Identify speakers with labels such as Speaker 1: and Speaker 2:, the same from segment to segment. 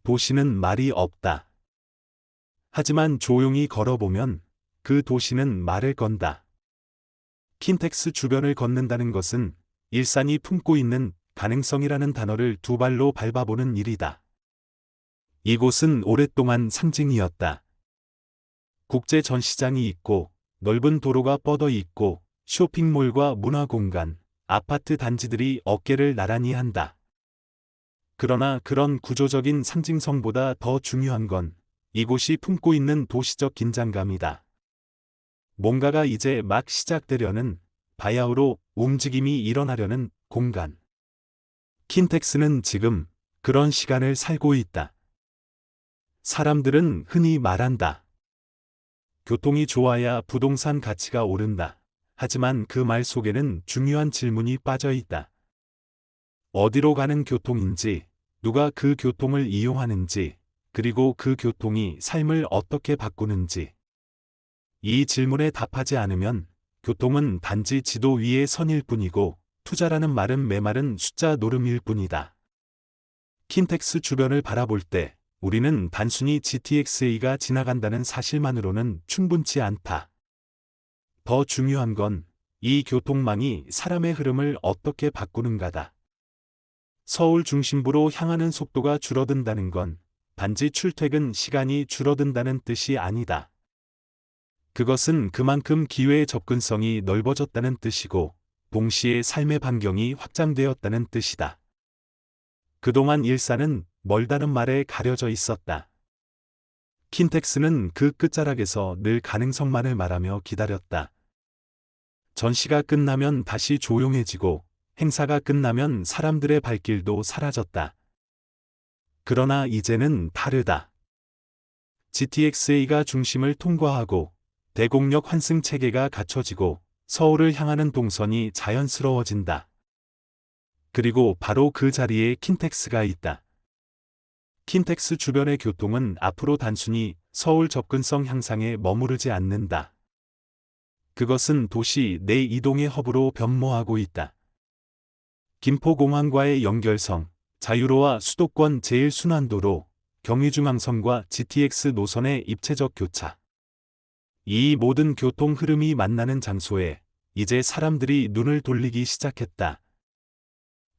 Speaker 1: 도시는 말이 없다. 하지만 조용히 걸어보면 그 도시는 말을 건다. 킨텍스 주변을 걷는다는 것은 일산이 품고 있는 가능성이라는 단어를 두 발로 밟아보는 일이다. 이곳은 오랫동안 상징이었다. 국제 전시장이 있고 넓은 도로가 뻗어 있고 쇼핑몰과 문화공간, 아파트 단지들이 어깨를 나란히 한다. 그러나 그런 구조적인 상징성보다 더 중요한 건 이곳이 품고 있는 도시적 긴장감이다. 뭔가가 이제 막 시작되려는, 바야흐로 움직임이 일어나려는 공간. 킨텍스는 지금 그런 시간을 살고 있다. 사람들은 흔히 말한다. 교통이 좋아야 부동산 가치가 오른다. 하지만 그 말 속에는 중요한 질문이 빠져 있다. 어디로 가는 교통인지, 누가 그 교통을 이용하는지, 그리고 그 교통이 삶을 어떻게 바꾸는지. 이 질문에 답하지 않으면 교통은 단지 지도 위의 선일 뿐이고 투자라는 말은 메마른 숫자 노름일 뿐이다. 킨텍스 주변을 바라볼 때 우리는 단순히 GTX-A가 지나간다는 사실만으로는 충분치 않다. 더 중요한 건 이 교통망이 사람의 흐름을 어떻게 바꾸는가다. 서울 중심부로 향하는 속도가 줄어든다는 건 단지 출퇴근 시간이 줄어든다는 뜻이 아니다. 그것은 그만큼 기회의 접근성이 넓어졌다는 뜻이고 동시에 삶의 반경이 확장되었다는 뜻이다. 그동안 일산은 멀다는 말에 가려져 있었다. 킨텍스는 그 끝자락에서 늘 가능성만을 말하며 기다렸다. 전시가 끝나면 다시 조용해지고 행사가 끝나면 사람들의 발길도 사라졌다. 그러나 이제는 다르다. GTX-A가 중심을 통과하고 대곡역 환승 체계가 갖춰지고 서울을 향하는 동선이 자연스러워진다. 그리고 바로 그 자리에 킨텍스가 있다. 킨텍스 주변의 교통은 앞으로 단순히 서울 접근성 향상에 머무르지 않는다. 그것은 도시 내 이동의 허브로 변모하고 있다. 김포공항과의 연결성, 자유로와 수도권 제1순환도로, 경의중앙선과 GTX 노선의 입체적 교차. 이 모든 교통 흐름이 만나는 장소에 이제 사람들이 눈을 돌리기 시작했다.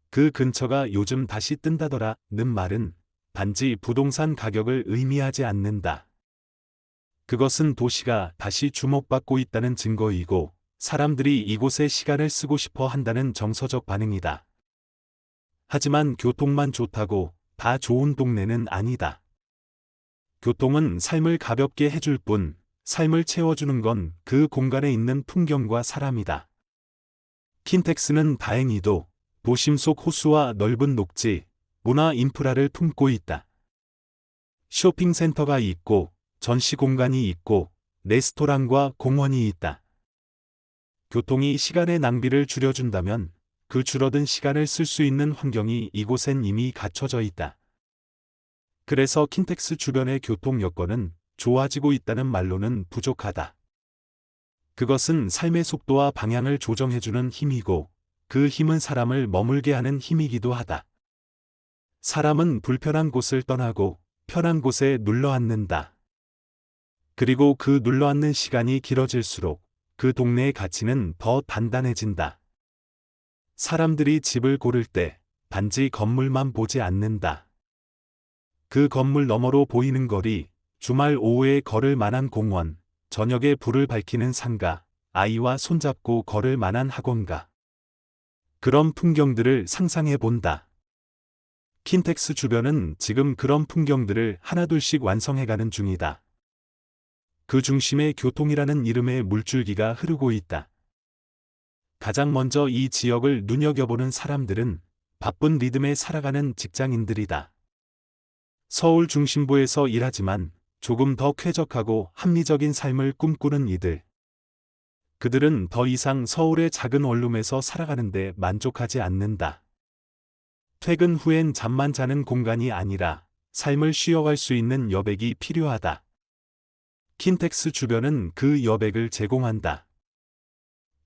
Speaker 1: 그 근처가 요즘 다시 뜬다더라는 말은 단지 부동산 가격을 의미하지 않는다. 그것은 도시가 다시 주목받고 있다는 증거이고 사람들이 이곳에 시간을 쓰고 싶어 한다는 정서적 반응이다. 하지만 교통만 좋다고 다 좋은 동네는 아니다. 교통은 삶을 가볍게 해줄 뿐 삶을 채워주는 건 그 공간에 있는 풍경과 사람이다. 킨텍스는 다행히도 도심 속 호수와 넓은 녹지, 문화 인프라를 품고 있다. 쇼핑센터가 있고 전시 공간이 있고 레스토랑과 공원이 있다. 교통이 시간의 낭비를 줄여준다면 그 줄어든 시간을 쓸 수 있는 환경이 이곳엔 이미 갖춰져 있다. 그래서 킨텍스 주변의 교통 여건은 좋아지고 있다는 말로는 부족하다. 그것은 삶의 속도와 방향을 조정해주는 힘이고 그 힘은 사람을 머물게 하는 힘이기도 하다. 사람은 불편한 곳을 떠나고 편한 곳에 눌러앉는다. 그리고 그 눌러앉는 시간이 길어질수록 그 동네의 가치는 더 단단해진다. 사람들이 집을 고를 때 단지 건물만 보지 않는다. 그 건물 너머로 보이는 거리, 주말 오후에 걸을 만한 공원, 저녁에 불을 밝히는 상가, 아이와 손잡고 걸을 만한 학원가. 그런 풍경들을 상상해 본다. 킨텍스 주변은 지금 그런 풍경들을 하나둘씩 완성해가는 중이다. 그 중심에 교통이라는 이름의 물줄기가 흐르고 있다. 가장 먼저 이 지역을 눈여겨보는 사람들은 바쁜 리듬에 살아가는 직장인들이다. 서울 중심부에서 일하지만 조금 더 쾌적하고 합리적인 삶을 꿈꾸는 이들. 그들은 더 이상 서울의 작은 원룸에서 살아가는데 만족하지 않는다. 퇴근 후엔 잠만 자는 공간이 아니라 삶을 쉬어갈 수 있는 여백이 필요하다. 킨텍스 주변은 그 여백을 제공한다.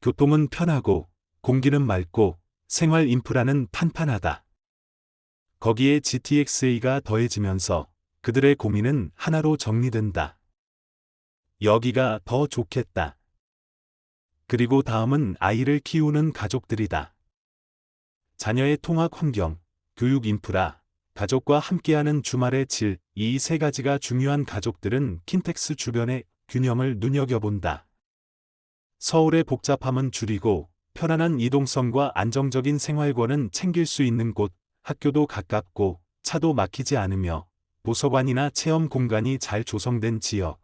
Speaker 1: 교통은 편하고 공기는 맑고 생활 인프라는 탄탄하다. 거기에 GTX-A가 더해지면서 그들의 고민은 하나로 정리된다. 여기가 더 좋겠다. 그리고 다음은 아이를 키우는 가족들이다. 자녀의 통학 환경, 교육 인프라, 가족과 함께하는 주말의 질, 이 세 가지가 중요한 가족들은 킨텍스 주변의 균형을 눈여겨본다. 서울의 복잡함은 줄이고 편안한 이동성과 안정적인 생활권은 챙길 수 있는 곳, 학교도 가깝고 차도 막히지 않으며 도서관이나 체험 공간이 잘 조성된 지역.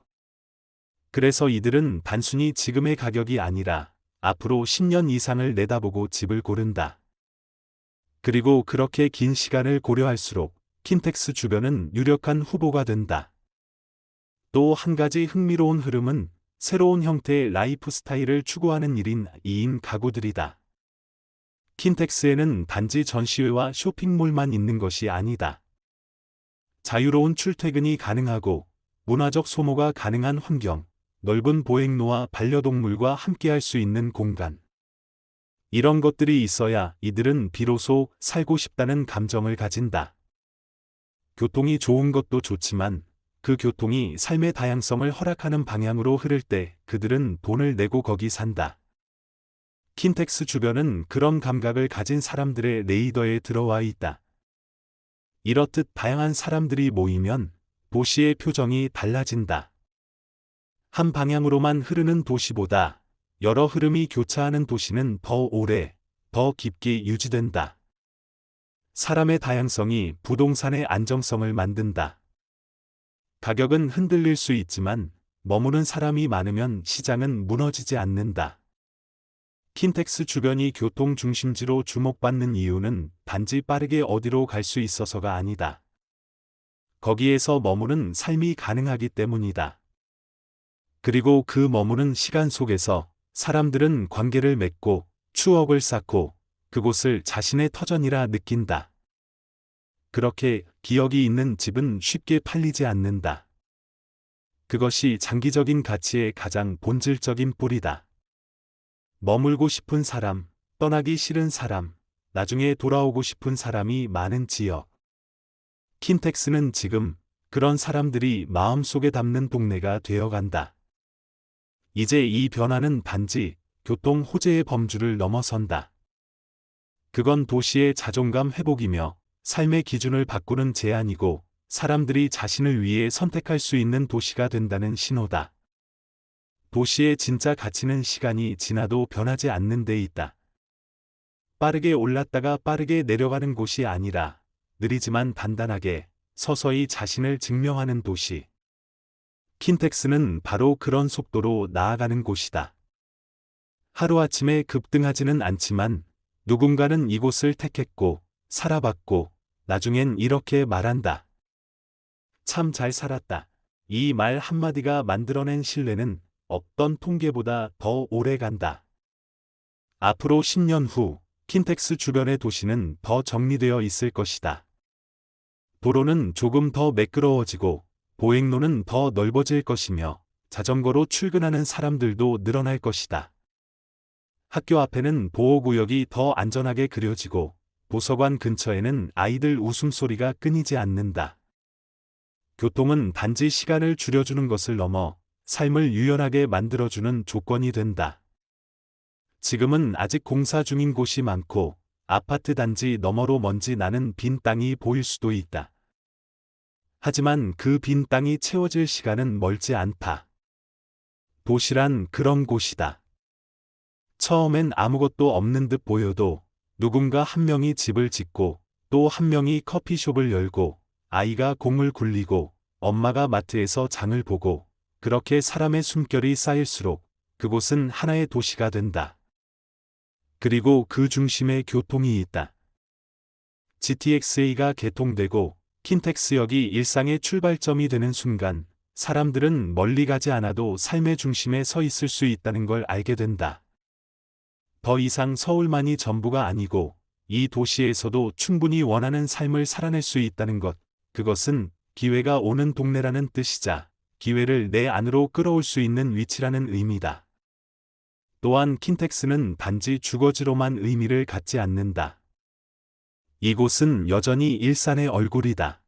Speaker 1: 그래서 이들은 단순히 지금의 가격이 아니라 앞으로 10년 이상을 내다보고 집을 고른다. 그리고 그렇게 긴 시간을 고려할수록 킨텍스 주변은 유력한 후보가 된다. 또 한 가지 흥미로운 흐름은 새로운 형태의 라이프 스타일을 추구하는 1인, 2인 가구들이다. 킨텍스에는 단지 전시회와 쇼핑몰만 있는 것이 아니다. 자유로운 출퇴근이 가능하고 문화적 소모가 가능한 환경, 넓은 보행로와 반려동물과 함께할 수 있는 공간. 이런 것들이 있어야 이들은 비로소 살고 싶다는 감정을 가진다. 교통이 좋은 것도 좋지만 그 교통이 삶의 다양성을 허락하는 방향으로 흐를 때 그들은 돈을 내고 거기 산다. 킨텍스 주변은 그런 감각을 가진 사람들의 레이더에 들어와 있다. 이렇듯 다양한 사람들이 모이면 도시의 표정이 달라진다. 한 방향으로만 흐르는 도시보다 여러 흐름이 교차하는 도시는 더 오래, 더 깊게 유지된다. 사람의 다양성이 부동산의 안정성을 만든다. 가격은 흔들릴 수 있지만 머무는 사람이 많으면 시장은 무너지지 않는다. 킨텍스 주변이 교통 중심지로 주목받는 이유는 단지 빠르게 어디로 갈 수 있어서가 아니다. 거기에서 머무는 삶이 가능하기 때문이다. 그리고 그 머무는 시간 속에서 사람들은 관계를 맺고 추억을 쌓고 그곳을 자신의 터전이라 느낀다. 그렇게 기억이 있는 집은 쉽게 팔리지 않는다. 그것이 장기적인 가치의 가장 본질적인 뿌리다. 머물고 싶은 사람, 떠나기 싫은 사람, 나중에 돌아오고 싶은 사람이 많은 지역. 킨텍스는 지금 그런 사람들이 마음속에 담는 동네가 되어간다. 이제 이 변화는 단지 교통 호재의 범주를 넘어선다. 그건 도시의 자존감 회복이며 삶의 기준을 바꾸는 제안이고 사람들이 자신을 위해 선택할 수 있는 도시가 된다는 신호다. 도시의 진짜 가치는 시간이 지나도 변하지 않는 데 있다. 빠르게 올랐다가 빠르게 내려가는 곳이 아니라 느리지만 단단하게 서서히 자신을 증명하는 도시. 킨텍스는 바로 그런 속도로 나아가는 곳이다. 하루아침에 급등하지는 않지만 누군가는 이곳을 택했고 살아봤고 나중엔 이렇게 말한다. 참 잘 살았다. 이 말 한마디가 만들어낸 신뢰는 없던 통계보다 더 오래 간다. 앞으로 10년 후 킨텍스 주변의 도시는 더 정리되어 있을 것이다. 도로는 조금 더 매끄러워지고 보행로는 더 넓어질 것이며 자전거로 출근하는 사람들도 늘어날 것이다. 학교 앞에는 보호구역이 더 안전하게 그려지고 도서관 근처에는 아이들 웃음소리가 끊이지 않는다. 교통은 단지 시간을 줄여주는 것을 넘어 삶을 유연하게 만들어주는 조건이 된다. 지금은 아직 공사 중인 곳이 많고 아파트 단지 너머로 먼지 나는 빈 땅이 보일 수도 있다. 하지만 그 빈 땅이 채워질 시간은 멀지 않다. 도시란 그런 곳이다. 처음엔 아무것도 없는 듯 보여도 누군가 한 명이 집을 짓고 또 한 명이 커피숍을 열고 아이가 공을 굴리고 엄마가 마트에서 장을 보고 그렇게 사람의 숨결이 쌓일수록 그곳은 하나의 도시가 된다. 그리고 그 중심에 교통이 있다. GTX-A가 개통되고 킨텍스역이 일상의 출발점이 되는 순간 사람들은 멀리 가지 않아도 삶의 중심에 서 있을 수 있다는 걸 알게 된다. 더 이상 서울만이 전부가 아니고 이 도시에서도 충분히 원하는 삶을 살아낼 수 있다는 것, 그것은 기회가 오는 동네라는 뜻이자 기회를 내 안으로 끌어올 수 있는 위치라는 의미다. 또한 킨텍스는 단지 주거지로만 의미를 갖지 않는다. 이곳은 여전히 일산의 얼굴이다.